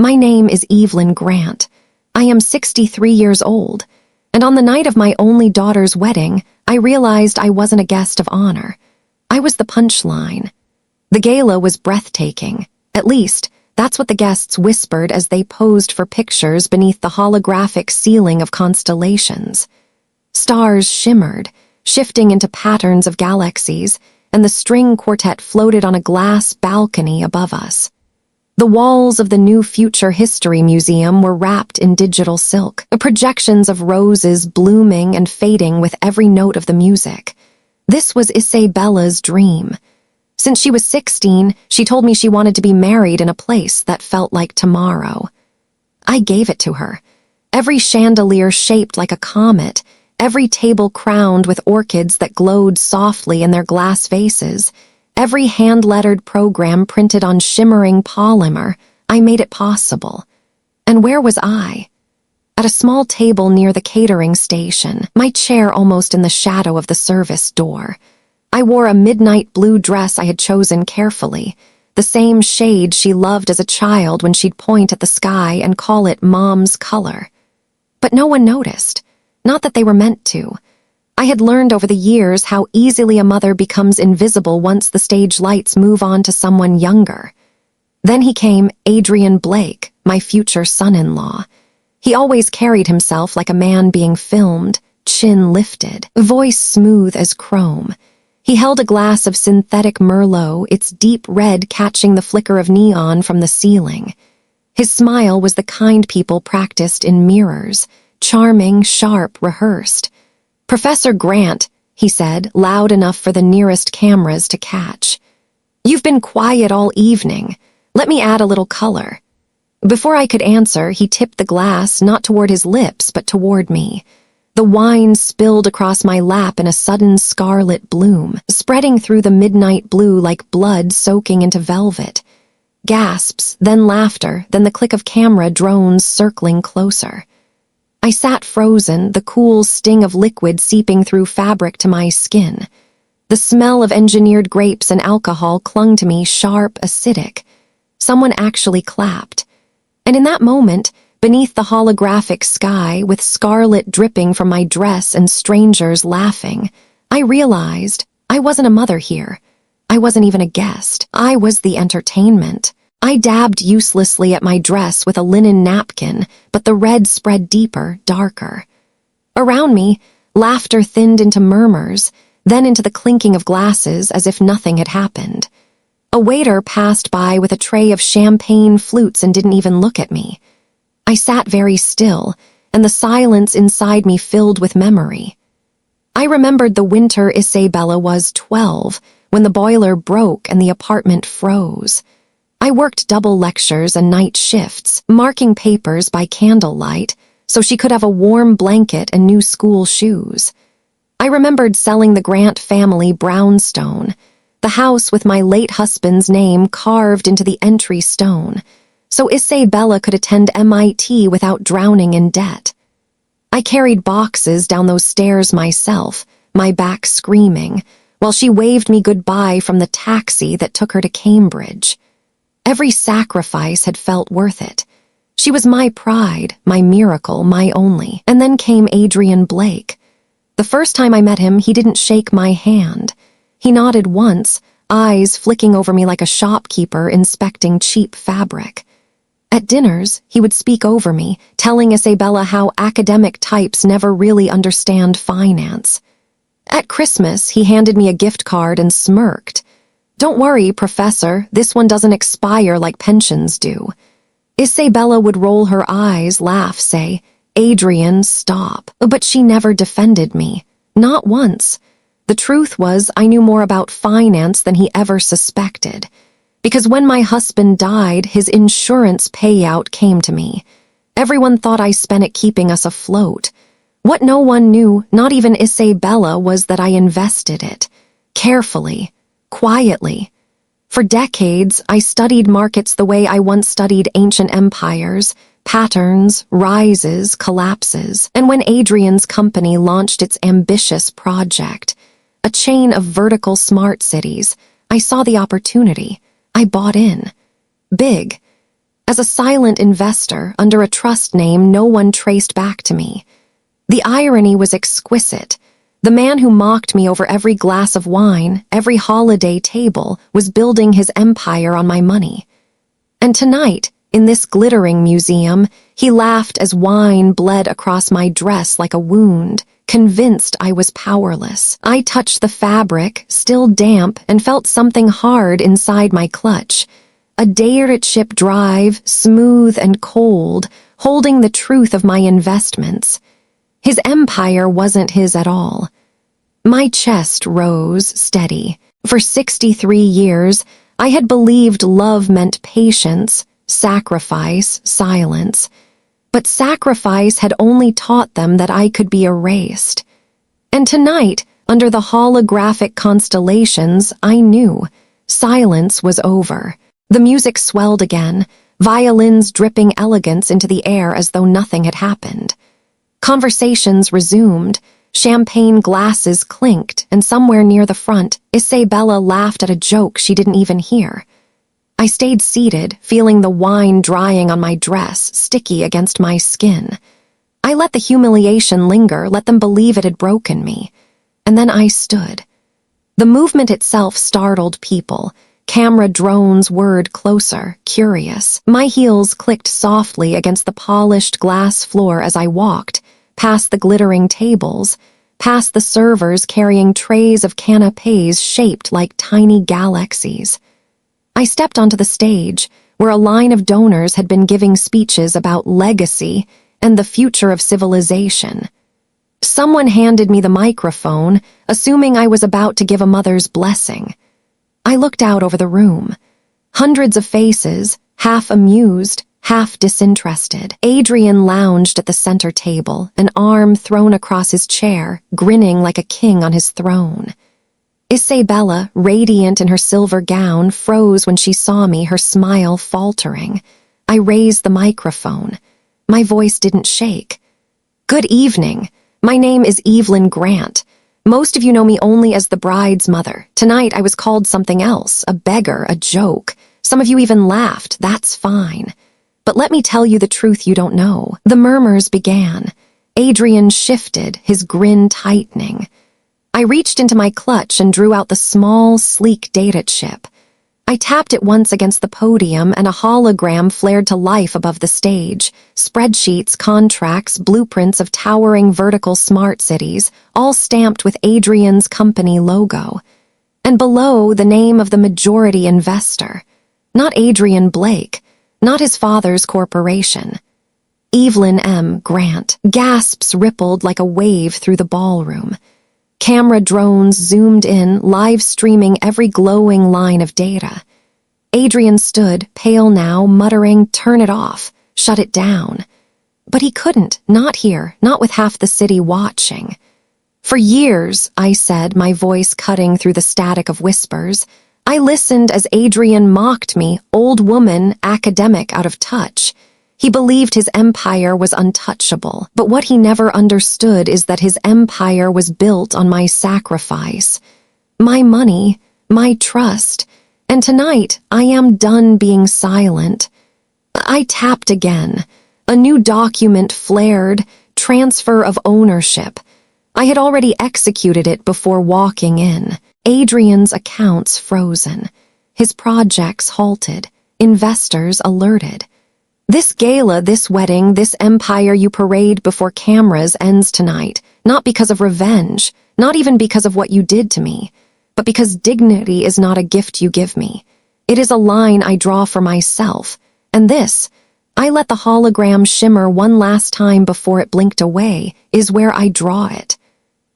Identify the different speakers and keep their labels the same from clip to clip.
Speaker 1: My name is Evelyn Grant. I am 63 years old, and on the night of my only daughter's wedding, I realized I wasn't a guest of honor. I was the punchline. The gala was breathtaking. At least, that's what the guests whispered as they posed for pictures beneath the holographic ceiling of constellations. Stars shimmered, shifting into patterns of galaxies, and the string quartet floated on a glass balcony above us. The walls of the new Future History Museum were wrapped in digital silk, projections of roses blooming and fading with every note of the music. This was Isabella's dream. Since she was 16, she told me she wanted to be married in a place that felt like tomorrow. I gave it to her. Every chandelier shaped like a comet, every table crowned with orchids that glowed softly in their glass vases, every hand-lettered program printed on shimmering polymer. I made it possible. And where was I? At a small table near the catering station, my chair almost in the shadow of the service door. I wore a midnight blue dress I had chosen carefully, the same shade she loved as a child when she'd point at the sky and call it Mom's color. But no one noticed. Not that they were meant to. I had learned over the years how easily a mother becomes invisible once the stage lights move on to someone younger. Then he came Adrian Blake, my future son-in-law. He always carried himself like a man being filmed, chin lifted, voice smooth as chrome. He held a glass of synthetic Merlot, its deep red catching the flicker of neon from the ceiling. His smile was the kind people practiced in mirrors, charming, sharp, rehearsed. "Professor Grant," he said, loud enough for the nearest cameras to catch. "You've been quiet all evening. Let me add a little color." Before I could answer, he tipped the glass not toward his lips but toward me. The wine spilled across my lap in a sudden scarlet bloom, spreading through the midnight blue like blood soaking into velvet. Gasps, then laughter, then the click of camera drones circling closer. I sat frozen, the cool sting of liquid seeping through fabric to my skin. The smell of engineered grapes and alcohol clung to me, sharp, acidic. Someone actually clapped. And in that moment, beneath the holographic sky, with scarlet dripping from my dress and strangers laughing, I realized I wasn't a mother here. I wasn't even a guest. I was the entertainment. I dabbed uselessly at my dress with a linen napkin, but the red spread deeper, darker. Around me, laughter thinned into murmurs, then into the clinking of glasses as if nothing had happened. A waiter passed by with a tray of champagne flutes and didn't even look at me. I sat very still, and the silence inside me filled with memory. I remembered the winter Isabella was 12, when the boiler broke and the apartment froze. I worked double lectures and night shifts, marking papers by candlelight, so she could have a warm blanket and new school shoes. I remembered selling the Grant family brownstone, the house with my late husband's name carved into the entry stone, so Isabella could attend MIT without drowning in debt. I carried boxes down those stairs myself, my back screaming, while she waved me goodbye from the taxi that took her to Cambridge. Every sacrifice had felt worth it. She was my pride, my miracle, my only. And then came Adrian Blake. The first time I met him, he didn't shake my hand. He nodded once, eyes flicking over me like a shopkeeper inspecting cheap fabric. At dinners, he would speak over me, telling Isabella how academic types never really understand finance. At Christmas, he handed me a gift card and smirked. "Don't worry, Professor, this one doesn't expire like pensions do." Isabella would roll her eyes, laugh, say, "Adrian, stop." But she never defended me. Not once. The truth was, I knew more about finance than he ever suspected. Because when my husband died, his insurance payout came to me. Everyone thought I spent it keeping us afloat. What no one knew, not even Isabella, was that I invested it. Carefully. Quietly. For decades, I studied markets the way I once studied ancient empires, patterns, rises, collapses. And when Adrian's company launched its ambitious project, a chain of vertical smart cities, I saw the opportunity. I bought in. Big. as a silent investor under a trust name no one traced back to me. The irony was exquisite. The man who mocked me over every glass of wine, every holiday table, was building his empire on my money. And tonight, in this glittering museum, he laughed as wine bled across my dress like a wound, convinced I was powerless. I touched the fabric, still damp, and felt something hard inside my clutch. A day-ship drive, smooth and cold, holding the truth of my investments. His empire wasn't his at all. My chest rose, steady. For 63 years, I had believed love meant patience, sacrifice, silence. But sacrifice had only taught them that I could be erased. And tonight, under the holographic constellations, I knew silence was over. The music swelled again, violins dripping elegance into the air as though nothing had happened. Conversations resumed, champagne glasses clinked, and somewhere near the front, Isabella laughed at a joke she didn't even hear. I stayed seated, feeling the wine drying on my dress, sticky against my skin. I let the humiliation linger, let them believe it had broken me. And then I stood. The movement itself startled people. Camera drones whirred closer, curious. My heels clicked softly against the polished glass floor as I walked, past the glittering tables, past the servers carrying trays of canapés shaped like tiny galaxies. I stepped onto the stage, where a line of donors had been giving speeches about legacy and the future of civilization. Someone handed me the microphone, assuming I was about to give a mother's blessing. I looked out over the room. Hundreds of faces, half amused, half disinterested. Adrian lounged at the center table, an arm thrown across his chair, grinning like a king on his throne. Isabella, radiant in her silver gown, froze when she saw me, her smile faltering. I raised the microphone. My voice didn't shake. "Good evening. My name is Evelyn Grant. Most of you know me only as the bride's mother. Tonight I was called something else, a beggar, a joke. Some of you even laughed. That's fine. But let me tell you the truth you don't know." The murmurs began. Adrian shifted, his grin tightening. I reached into my clutch and drew out the small, sleek data chip. I tapped it once against the podium and a hologram flared to life above the stage. Spreadsheets, contracts, blueprints of towering vertical smart cities, all stamped with Adrian's company logo. And below, the name of the majority investor. Not Adrian Blake, not his father's corporation. Evelyn M. Grant. Gasps rippled like a wave through the ballroom. Camera drones zoomed in, live streaming every glowing line of data. Adrian stood, pale now, muttering, "Turn it off, shut it down." But he couldn't, not here, not with half the city watching. "For years," I said, my voice cutting through the static of whispers, "I listened as Adrian mocked me, old woman, academic out of touch. He believed his empire was untouchable, but what he never understood is that his empire was built on my sacrifice, my money, my trust, and tonight I am done being silent." I tapped again. A new document flared, transfer of ownership. I had already executed it before walking in. Adrian's accounts frozen. His projects halted. Investors alerted. "This gala, this wedding, this empire you parade before cameras ends tonight, not because of revenge, not even because of what you did to me, but because dignity is not a gift you give me. It is a line I draw for myself, and this, I let the hologram shimmer one last time before it blinked away, is where I draw it."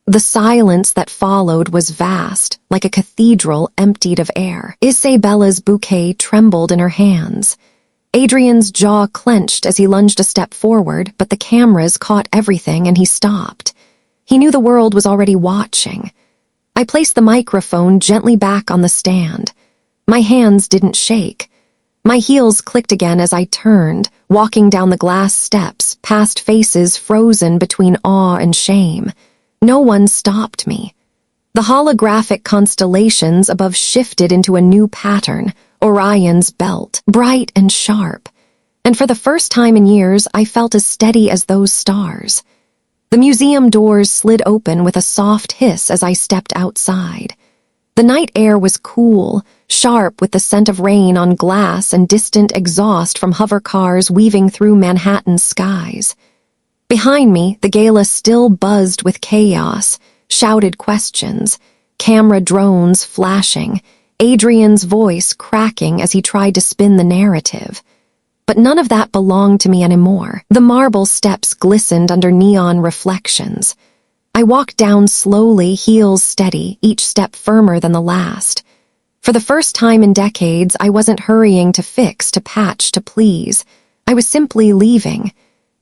Speaker 1: The silence that followed was vast, like a cathedral emptied of air. Isabella's bouquet trembled in her hands. Adrian's jaw clenched as he lunged a step forward, but the cameras caught everything and he stopped. He knew the world was already watching. I placed the microphone gently back on the stand. My hands didn't shake. My heels clicked again as I turned, walking down the glass steps, past faces frozen between awe and shame. No one stopped me. The holographic constellations above shifted into a new pattern, Orion's belt, bright and sharp. And for the first time in years, I felt as steady as those stars. The museum doors slid open with a soft hiss as I stepped outside. The night air was cool, sharp with the scent of rain on glass and distant exhaust from hover cars weaving through Manhattan's skies. Behind me, the gala still buzzed with chaos, shouted questions, camera drones flashing, Adrian's voice cracking as he tried to spin the narrative. But none of that belonged to me anymore. The marble steps glistened under neon reflections. I walked down slowly, heels steady, each step firmer than the last. For the first time in decades, I wasn't hurrying to fix, to patch, to please. I was simply leaving.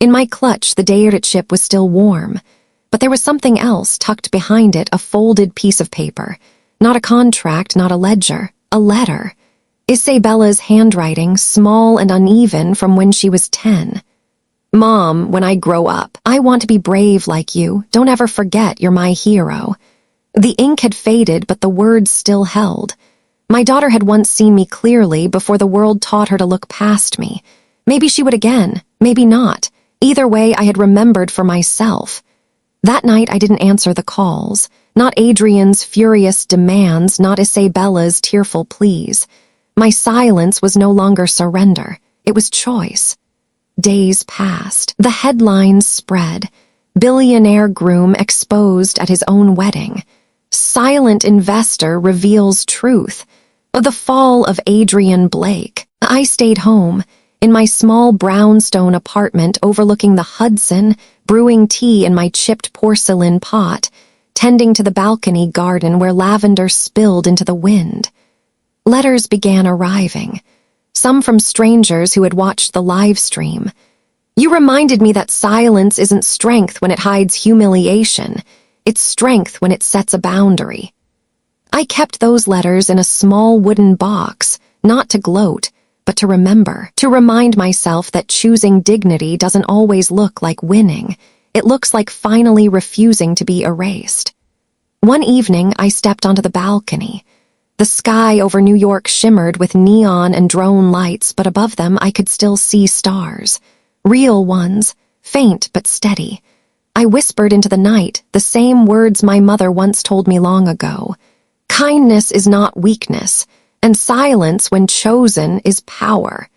Speaker 1: In my clutch, the day chip was still warm. But there was something else tucked behind it, a folded piece of paper. Not a contract, not a ledger, a letter. Isabella's handwriting, small and uneven from when she was 10. Mom, when I grow up, I want to be brave like you. Don't ever forget you're my hero. The ink had faded, but the words still held. My daughter had once seen me clearly before the world taught her to look past me. Maybe she would again, maybe not. Either way, I had remembered for myself. That night, I didn't answer the calls. Not Adrian's furious demands, not Isabella's tearful pleas. My silence was no longer surrender. It was choice. Days passed. The headlines spread. Billionaire groom exposed at his own wedding. Silent investor reveals truth. The fall of Adrian Blake. I stayed home, in my small brownstone apartment overlooking the Hudson, brewing tea in my chipped porcelain pot, tending to the balcony garden where lavender spilled into the wind. Letters began arriving, some from strangers who had watched the live stream. You reminded me that silence isn't strength when it hides humiliation. It's strength when it sets a boundary. I kept those letters in a small wooden box, not to gloat, but to remember, to remind myself that choosing dignity doesn't always look like winning. It looks like finally refusing to be erased. One evening, I stepped onto the balcony. The sky over New York shimmered with neon and drone lights, but above them I could still see stars. Real ones, faint but steady. I whispered into the night the same words my mother once told me long ago. Kindness is not weakness, and silence, when chosen, is power.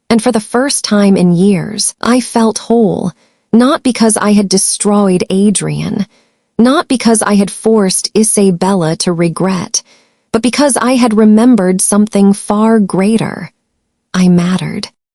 Speaker 1: And for the first time in years, I felt whole, not because I had destroyed Adrian, not because I had forced Isabella to regret, but because I had remembered something far greater. I mattered.